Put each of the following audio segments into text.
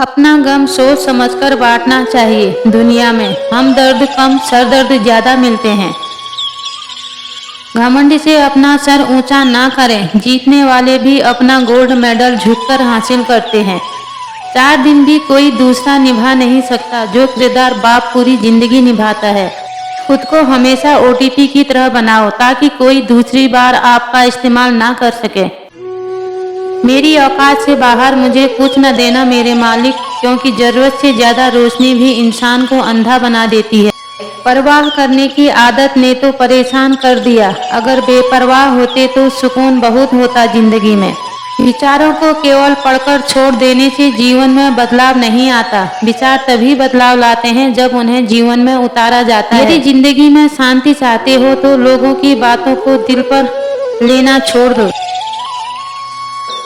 अपना गम सोच समझकर बांटना चाहिए। दुनिया में हमदर्द कम सरदर्द ज्यादा मिलते हैं। घमंड से अपना सर ऊंचा ना करें। जीतने वाले भी अपना गोल्ड मेडल झुककर हासिल करते हैं। 4 दिन भी कोई दूसरा निभा नहीं सकता जो किरदार बाप पूरी जिंदगी निभाता है। खुद को हमेशा ओटीपी की तरह बनाओ ताकि कोई दूसरी बार आपका इस्तेमाल ना कर सके। मेरी औकात से बाहर मुझे कुछ न देना मेरे मालिक, क्योंकि जरूरत से ज्यादा रोशनी भी इंसान को अंधा बना देती है। परवाह करने की आदत ने तो परेशान कर दिया। अगर बेपरवाह होते तो सुकून बहुत होता जिंदगी में। विचारों को केवल पढ़कर छोड़ देने से जीवन में बदलाव नहीं आता। विचार तभी बदलाव लाते हैं जब उन्हें जीवन में उतारा जाता है। यदि जिंदगी में शांति चाहते हो तो लोगों की बातों को दिल पर लेना छोड़ दो।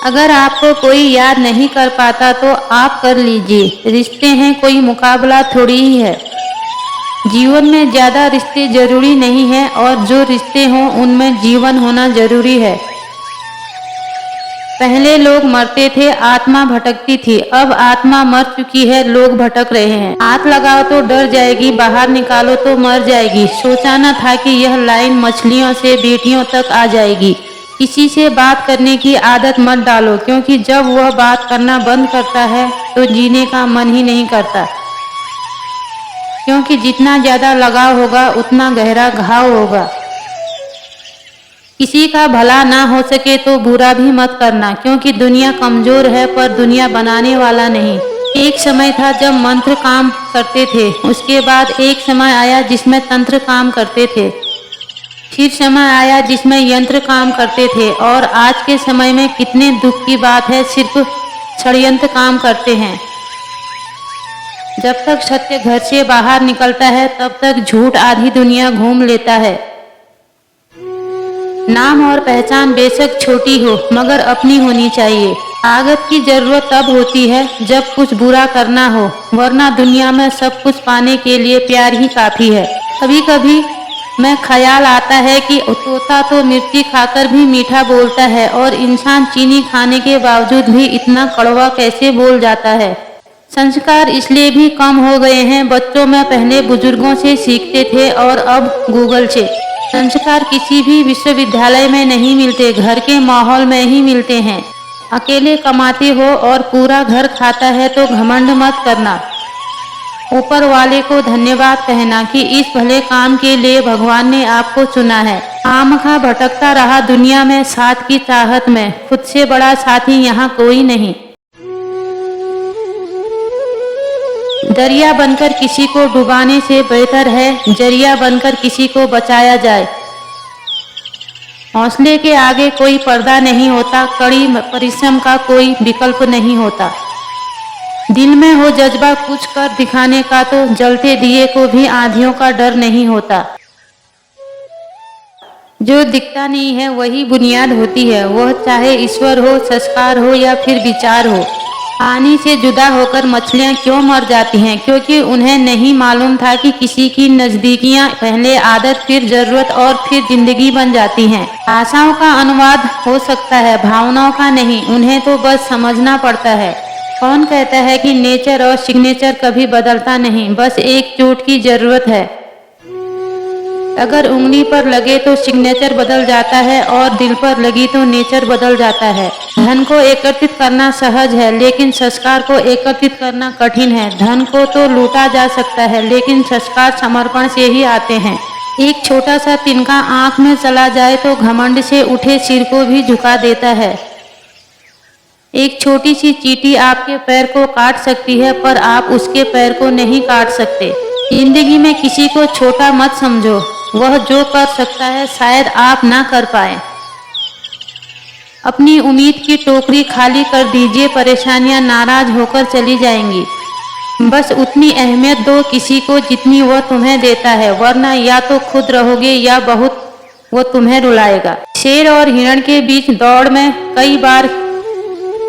अगर आपको कोई याद नहीं कर पाता तो आप कर लीजिए। रिश्ते हैं, कोई मुकाबला थोड़ी ही है। जीवन में ज्यादा रिश्ते जरूरी नहीं है और जो रिश्ते हों उनमें जीवन होना जरूरी है। पहले लोग मरते थे, आत्मा भटकती थी। अब आत्मा मर चुकी है, लोग भटक रहे हैं। हाथ लगाओ तो डर जाएगी, बाहर निकालो तो मर जाएगी। सोचा न था कि यह लाइन मछलियों से बेटियों तक आ जाएगी। किसी से बात करने की आदत मत डालो, क्योंकि जब वह बात करना बंद करता है तो जीने का मन ही नहीं करता। क्योंकि जितना ज्यादा लगाव होगा उतना गहरा घाव होगा। किसी का भला ना हो सके तो बुरा भी मत करना, क्योंकि दुनिया कमजोर है पर दुनिया बनाने वाला नहीं। एक समय था जब मंत्र काम करते थे, उसके बाद एक समय आया जिसमें तंत्र काम करते थे, फिर समय आया जिसमें यंत्र काम करते थे, और आज के समय में कितने दुख की बात है, सिर्फ षड्यंत्र काम करते हैं। जब तक सत्य घर से बाहर निकलता है तब तक झूठ आधी दुनिया घूम लेता है। नाम और पहचान बेशक छोटी हो मगर अपनी होनी चाहिए। ताकत की जरूरत तब होती है जब कुछ बुरा करना हो, वरना दुनिया में सब कुछ पाने के लिए प्यार ही काफी है। कभी कभी मैं ख्याल आता है कि तोता तो मिर्ची खाकर भी मीठा बोलता है और इंसान चीनी खाने के बावजूद भी इतना कड़वा कैसे बोल जाता है। संस्कार इसलिए भी कम हो गए हैं। बच्चों में पहले बुजुर्गों से सीखते थे और अब गूगल से। संस्कार किसी भी विश्वविद्यालय में नहीं मिलते, घर के माहौल में ही मिलते हैं। अकेले कमाते हो और पूरा घर खाता है तो घमंड मत करना। ऊपर वाले को धन्यवाद कहना कि इस भले काम के लिए भगवान ने आपको चुना है। खामखा भटकता रहा दुनिया में साथ की चाहत में, खुद से बड़ा साथी यहाँ कोई नहीं। दरिया बनकर किसी को डुबाने से बेहतर है जरिया बनकर किसी को बचाया जाए। हौसले के आगे कोई पर्दा नहीं होता, कड़ी परिश्रम का कोई विकल्प नहीं होता। दिल में हो जज्बा कुछ कर दिखाने का तो जलते दिए को भी आंधियों का डर नहीं होता। जो दिखता नहीं है वही बुनियाद होती है, वह चाहे ईश्वर हो, संस्कार हो या फिर विचार हो। पानी से जुदा होकर मछलियां क्यों मर जाती हैं? क्योंकि उन्हें नहीं मालूम था कि किसी की नजदीकियां पहले आदत, फिर जरूरत और फिर जिंदगी बन जाती हैं। आशाओं का अनुवाद हो सकता है, भावनाओं का नहीं। उन्हें तो बस समझना पड़ता है। कौन कहता है कि नेचर और सिग्नेचर कभी बदलता नहीं? बस एक चोट की जरूरत है। अगर उंगली पर लगे तो सिग्नेचर बदल जाता है और दिल पर लगी तो नेचर बदल जाता है। धन को एकत्रित करना सहज है लेकिन संस्कार को एकत्रित करना कठिन है। धन को तो लूटा जा सकता है लेकिन संस्कार समर्पण से ही आते हैं। एक छोटा सा तिनका आंख में चला जाए तो घमंड से उठे सिर को भी झुका देता है। एक छोटी सी चींटी आपके पैर को काट सकती है पर आप उसके पैर को नहीं काट सकते। जिंदगी में किसी को छोटा मत समझो, वह जो कर सकता है शायद आप ना कर पाए। अपनी उम्मीद की टोकरी खाली कर दीजिए, परेशानियां नाराज होकर चली जाएंगी। बस उतनी अहमियत दो किसी को जितनी वह तुम्हें देता है, वरना या तो खुद रहोगे या बहुत वो तुम्हें रुलाएगा। शेर और हिरण के बीच दौड़ में कई बार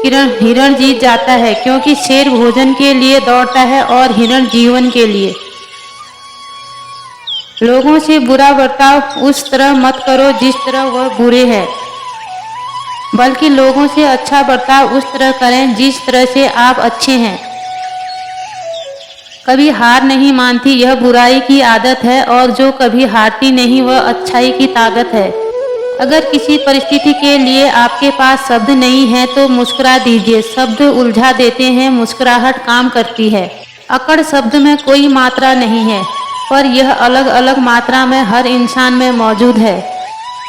हिरण जीत जाता है, क्योंकि शेर भोजन के लिए दौड़ता है और हिरण जीवन के लिए। लोगों से बुरा बर्ताव उस तरह मत करो जिस तरह वह बुरे हैं, बल्कि लोगों से अच्छा बर्ताव उस तरह करें जिस तरह से आप अच्छे हैं। कभी हार नहीं मानती, यह बुराई की आदत है, और जो कभी हारती नहीं वह अच्छाई की ताकत है। अगर किसी परिस्थिति के लिए आपके पास शब्द नहीं है तो मुस्कुरा दीजिए। शब्द उलझा देते हैं, मुस्कुराहट काम करती है। अकड़ शब्द में कोई मात्रा नहीं है, पर यह अलग अलग मात्रा में हर इंसान में मौजूद है।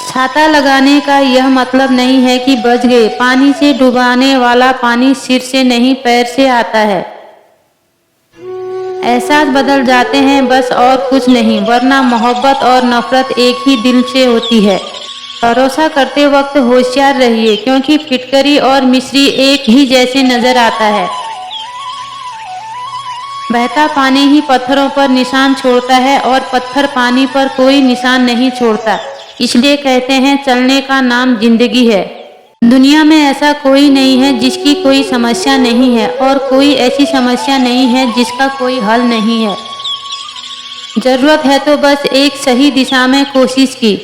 छाता लगाने का यह मतलब नहीं है कि बच गए। पानी से डुबाने वाला पानी सिर से नहीं पैर से आता है। एहसास बदल जाते हैं बस, और कुछ नहीं, वरना मोहब्बत और नफरत एक ही दिल से होती है। भरोसा करते वक्त होशियार रहिए, क्योंकि फिटकरी और मिश्री एक ही जैसे नजर आता है। बहता पानी ही पत्थरों पर निशान छोड़ता है, और पत्थर पानी पर कोई निशान नहीं छोड़ता। इसलिए कहते हैं चलने का नाम जिंदगी है। दुनिया में ऐसा कोई नहीं है जिसकी कोई समस्या नहीं है, और कोई ऐसी समस्या नहीं है जिसका कोई हल नहीं है। जरूरत है तो बस एक सही दिशा में कोशिश की।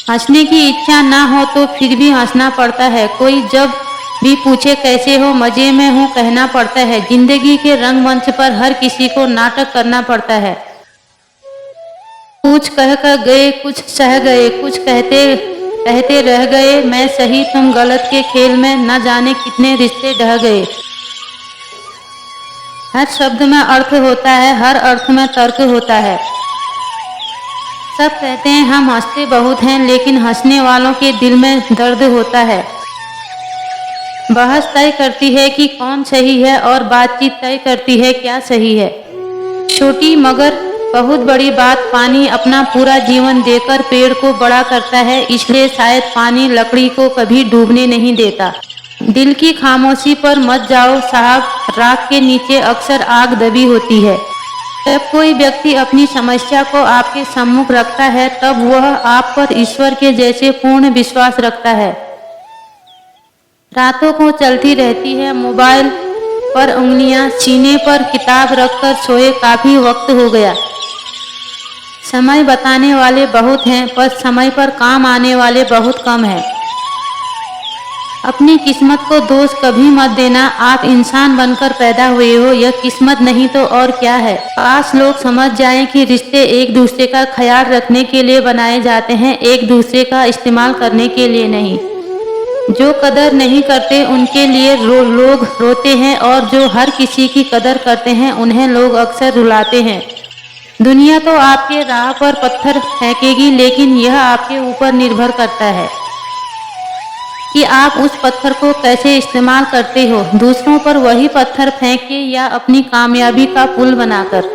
हंसने की इच्छा ना हो तो फिर भी हंसना पड़ता है। कोई जब भी पूछे कैसे हो, मजे में हूँ कहना पड़ता है। जिंदगी के रंगमंच पर हर किसी को नाटक करना पड़ता है। कुछ कह कर गए, कुछ सह गए, कुछ कहते कहते रह गए मैं सही तुम गलत के खेल में न जाने कितने रिश्ते ढह गए। हर शब्द में अर्थ होता है, हर अर्थ में तर्क होता है। सब कहते हैं हम हंसते बहुत हैं, लेकिन हंसने वालों के दिल में दर्द होता है। बहस तय करती है कि कौन सही है, और बातचीत तय करती है क्या सही है। छोटी मगर बहुत बड़ी बात, पानी अपना पूरा जीवन देकर पेड़ को बड़ा करता है, इसलिए शायद पानी लकड़ी को कभी डूबने नहीं देता। दिल की खामोशी पर मत जाओ साहब, राख के नीचे अक्सर आग दबी होती है। जब कोई व्यक्ति अपनी समस्या को आपके सम्मुख रखता है तब वह आप पर ईश्वर के जैसे पूर्ण विश्वास रखता है। रातों को चलती रहती है मोबाइल पर उंगलियां, सीने पर किताब रखकर सोए काफी वक्त हो गया। समय बताने वाले बहुत हैं, पर समय पर काम आने वाले बहुत कम हैं। अपनी किस्मत को दोष कभी मत देना। आप इंसान बनकर पैदा हुए हो, यह किस्मत नहीं तो और क्या है। काश लोग समझ जाएं कि रिश्ते एक दूसरे का ख्याल रखने के लिए बनाए जाते हैं, एक दूसरे का इस्तेमाल करने के लिए नहीं। जो कदर नहीं करते उनके लिए लोग रोते हैं, और जो हर किसी की कदर करते हैं उन्हें लोग अक्सर रुलाते हैं। दुनिया तो आपके राह पर पत्थर फेंकेगी, लेकिन यह आपके ऊपर निर्भर करता है कि आप उस पत्थर को कैसे इस्तेमाल करते हो। दूसरों पर वही पत्थर फेंक के या अपनी कामयाबी का पुल बनाकर।